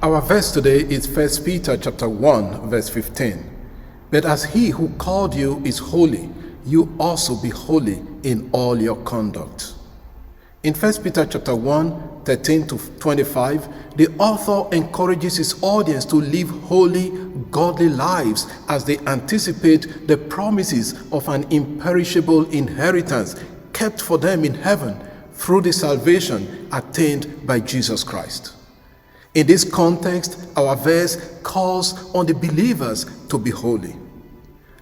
Our verse today is 1 Peter chapter 1, verse 15. But as he who called you is holy, you also be holy in all your conduct. In 1 Peter chapter 1, 13 to 25, the author encourages his audience to live holy, godly lives as they anticipate the promises of an imperishable inheritance kept for them in heaven through the salvation attained by Jesus Christ. In this context, our verse calls on the believers to be holy.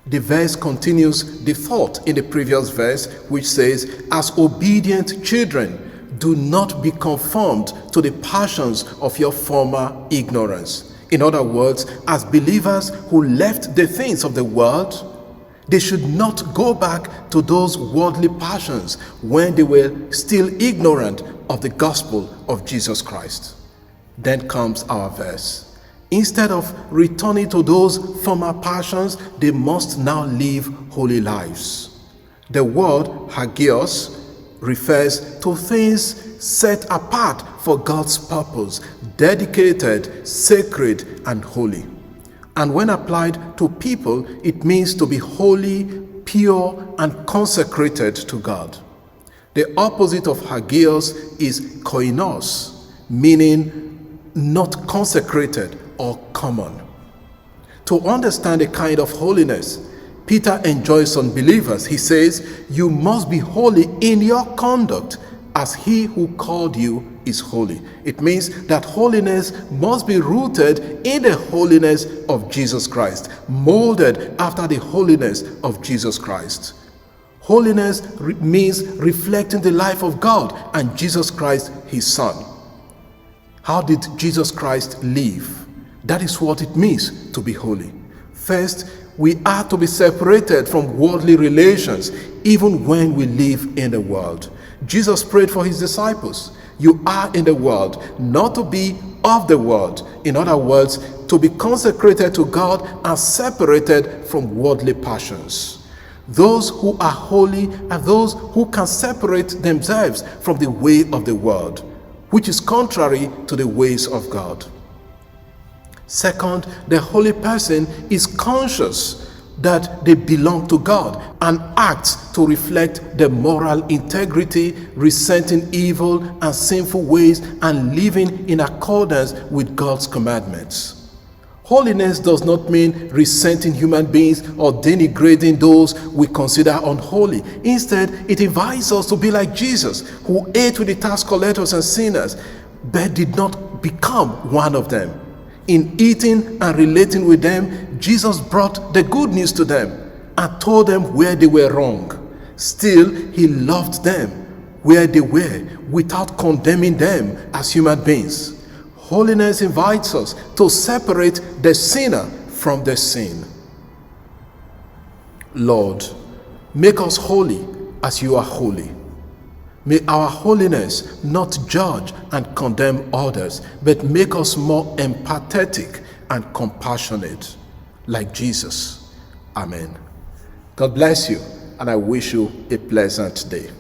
The verse continues the thought in the previous verse, which says, as obedient children, do not be conformed to the passions of your former ignorance. In other words, as believers who left the things of the world, they should not go back to those worldly passions when they were still ignorant of the gospel of Jesus Christ. Then comes our verse. Instead of returning to those former passions, they must now live holy lives. The word hagios refers to things set apart for God's purpose, dedicated, sacred, and holy. And when applied to people, it means to be holy, pure, and consecrated to God. The opposite of hagios is koinos, meaning not consecrated or common. To understand the kind of holiness Peter enjoys on believers, he says, you must be holy in your conduct as he who called you is holy. It means that holiness must be rooted in the holiness of Jesus Christ, molded after the holiness of Jesus Christ. Holiness means reflecting the life of God and Jesus Christ, his Son. How did Jesus Christ live? That is what it means to be holy. First, we are to be separated from worldly relations, even when we live in the world. Jesus prayed for his disciples. You are in the world, not to be of the world. In other words, to be consecrated to God and separated from worldly passions. Those who are holy are those who can separate themselves from the way of the world, which is contrary to the ways of God. Second, the holy person is conscious that they belong to God and acts to reflect the moral integrity, resenting evil and sinful ways and living in accordance with God's commandments. Holiness does not mean resenting human beings or denigrating those we consider unholy. Instead, it invites us to be like Jesus, who ate with the tax collectors and sinners, but did not become one of them. In eating and relating with them, Jesus brought the good news to them and told them where they were wrong. Still, he loved them where they were without condemning them as human beings. Holiness invites us to separate the sinner from the sin. Lord, make us holy as you are holy. May our holiness not judge and condemn others, but make us more empathetic and compassionate, like Jesus. Amen. God bless you, and I wish you a pleasant day.